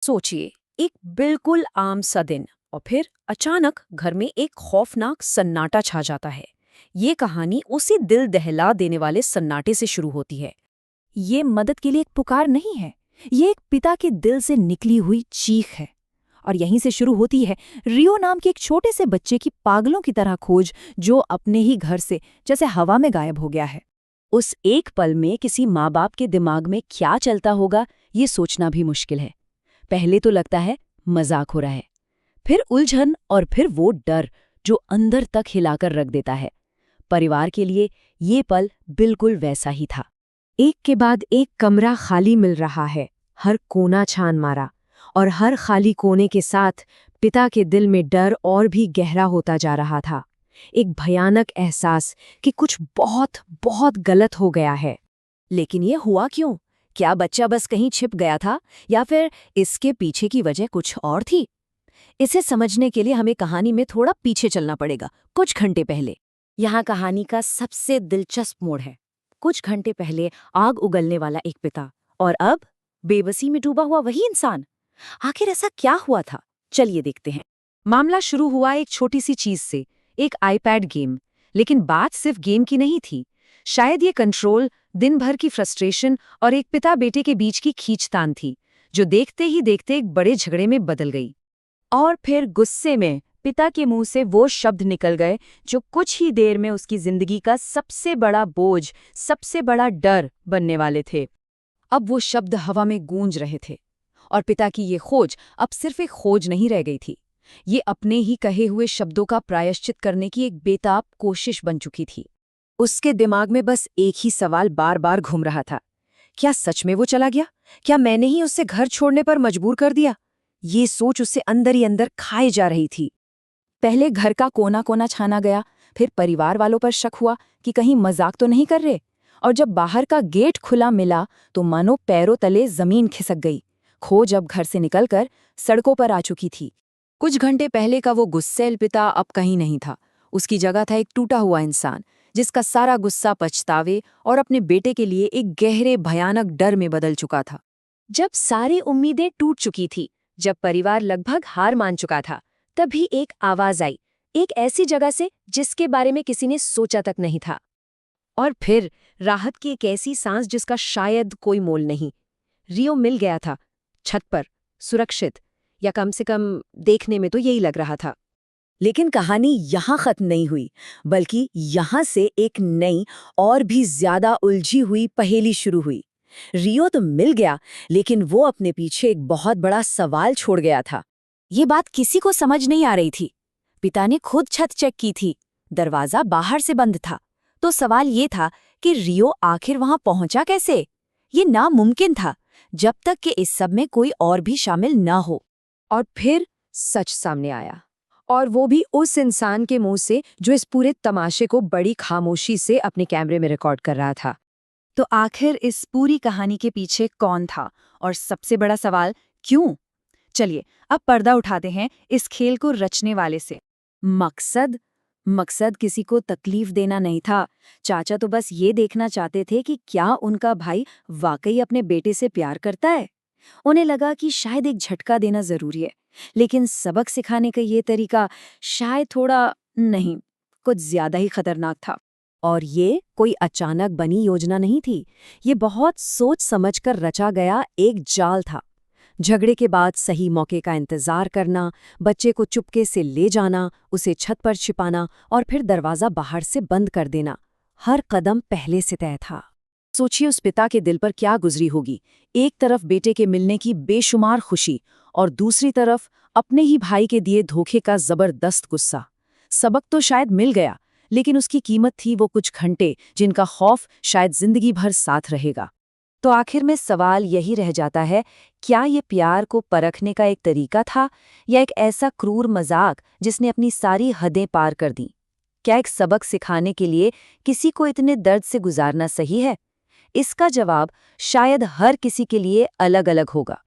सोचिए, एक बिल्कुल आम सा दिन और फिर अचानक घर में एक खौफनाक सन्नाटा छा जाता है। ये कहानी उसी दिल दहला देने वाले सन्नाटे से शुरू होती है। ये मदद के लिए एक पुकार नहीं है। ये एक पिता के दिल से निकली हुई चीख है। और यहीं से शुरू होती है रियो नाम के एक छोटे से बच्चे की पागलों की तरह खोज, जो अपने ही घर से जैसे हवा में गायब हो गया है। उस एक पल में किसी माँ बाप के दिमाग में क्या चलता होगा, ये सोचना भी मुश्किल है। पहले तो लगता है मजाक हो रहा है, फिर उलझन और फिर वो डर जो अंदर तक हिलाकर रख देता है। परिवार के लिए ये पल बिल्कुल वैसा ही था। एक के बाद एक कमरा खाली मिल रहा है, हर कोना छान मारा, और हर खाली कोने के साथ पिता के दिल में डर और भी गहरा होता जा रहा था। एक भयानक एहसास कि कुछ बहुत बहुत गलत हो गया है। लेकिन ये हुआ क्यों? क्या बच्चा बस कहीं छिप गया था, या फिर इसके पीछे की वजह कुछ और थी? इसे समझने के लिए हमें कहानी में थोड़ा पीछे चलना पड़ेगा, कुछ घंटे पहले। यहाँ कहानी का सबसे दिलचस्प मोड़ है। कुछ घंटे पहले आग उगलने वाला एक पिता, और अब बेबसी में डूबा हुआ वही इंसान। आखिर ऐसा क्या हुआ था? चलिए देखते हैं। मामला शुरू हुआ एक छोटी सी चीज से, एक आईपैड गेम। लेकिन बात सिर्फ गेम की नहीं थी। शायद ये कंट्रोल, दिन भर की फ्रस्ट्रेशन और एक पिता बेटे के बीच की खींचतान थी, जो देखते ही देखते एक बड़े झगड़े में बदल गई। और फिर गुस्से में पिता के मुंह से वो शब्द निकल गए जो कुछ ही देर में उसकी जिंदगी का सबसे बड़ा बोझ, सबसे बड़ा डर बनने वाले थे। अब वो शब्द हवा में गूंज रहे थे, और पिता की ये खोज अब सिर्फ एक खोज नहीं रह गई थी। ये अपने ही कहे हुए शब्दों का प्रायश्चित करने की एक बेताब कोशिश बन चुकी थी। उसके दिमाग में बस एक ही सवाल बार बार घूम रहा था। क्या सच में वो चला गया? क्या मैंने ही उसे घर छोड़ने पर मजबूर कर दिया? ये सोच उसे अंदर ही अंदर खाए जा रही थी। पहले घर का कोना कोना छाना गया, फिर परिवार वालों पर शक हुआ कि कहीं मजाक तो नहीं कर रहे। और जब बाहर का गेट खुला मिला तो मानो पैरों तले जमीन खिसक गई। खोज अब घर से निकलकर सड़कों पर आ चुकी थी। कुछ घंटे पहले का वो गुस्सैल पिता अब कहीं नहीं था। उसकी जगह था एक टूटा हुआ इंसान, जिसका सारा गुस्सा पछतावे और अपने बेटे के लिए एक गहरे भयानक डर में बदल चुका था। जब सारी उम्मीदें टूट चुकी थी, जब परिवार लगभग हार मान चुका था, तभी एक आवाज आई, एक ऐसी जगह से जिसके बारे में किसी ने सोचा तक नहीं था। और फिर राहत की एक ऐसी सांस जिसका शायद कोई मोल नहीं। रियो मिल गया था, छत पर, सुरक्षित, या कम से कम देखने में तो यही लग रहा था। लेकिन कहानी यहाँ खत्म नहीं हुई, बल्कि यहाँ से एक नई और भी ज्यादा उलझी हुई पहेली शुरू हुई। रियो तो मिल गया, लेकिन वो अपने पीछे एक बहुत बड़ा सवाल छोड़ गया था। ये बात किसी को समझ नहीं आ रही थी। पिता ने खुद छत चेक की थी, दरवाजा बाहर से बंद था। तो सवाल ये था कि रियो आखिर वहां पहुंचा कैसे? ये नामुमकिन था, जब तक कि इस सब में कोई और भी शामिल न हो। और फिर सच सामने आया, और वो भी उस इंसान के मुंह से जो इस पूरे तमाशे को बड़ी खामोशी से अपने कैमरे में रिकॉर्ड कर रहा था। तो आखिर इस पूरी कहानी के पीछे कौन था, और सबसे बड़ा सवाल, क्यों? चलिए अब पर्दा उठाते हैं इस खेल को रचने वाले से। मकसद किसी को तकलीफ देना नहीं था। चाचा तो बस ये देखना चाहते थे कि क्या उनका भाई वाकई अपने बेटे से प्यार करता है। उन्हें लगा कि शायद एक झटका देना जरूरी है, लेकिन सबक सिखाने का ये तरीका शायद थोड़ा नहीं, कुछ ज्यादा ही खतरनाक था। और ये कोई अचानक बनी योजना नहीं थी। ये बहुत सोच समझकर रचा गया एक जाल था। झगड़े के बाद सही मौके का इंतजार करना, बच्चे को चुपके से ले जाना, उसे छत पर छिपाना और फिर दरवाजा बाहर से बंद कर देना। हर कदम पहले से तय था। सोचिए उस पिता के दिल पर क्या गुजरी होगी। एक तरफ बेटे के मिलने की बेशुमार खुशी, और दूसरी तरफ अपने ही भाई के दिए धोखे का जबरदस्त गुस्सा। सबक तो शायद मिल गया, लेकिन उसकी कीमत थी वो कुछ घंटे जिनका खौफ शायद जिंदगी भर साथ रहेगा। तो आखिर में सवाल यही रह जाता है, क्या ये प्यार को परखने का एक तरीका था, या एक ऐसा क्रूर मजाक जिसने अपनी सारी हदें पार कर दी? क्या एक सबक सिखाने के लिए किसी को इतने दर्द से गुजारना सही है? इसका जवाब शायद हर किसी के लिए अलग अलग होगा।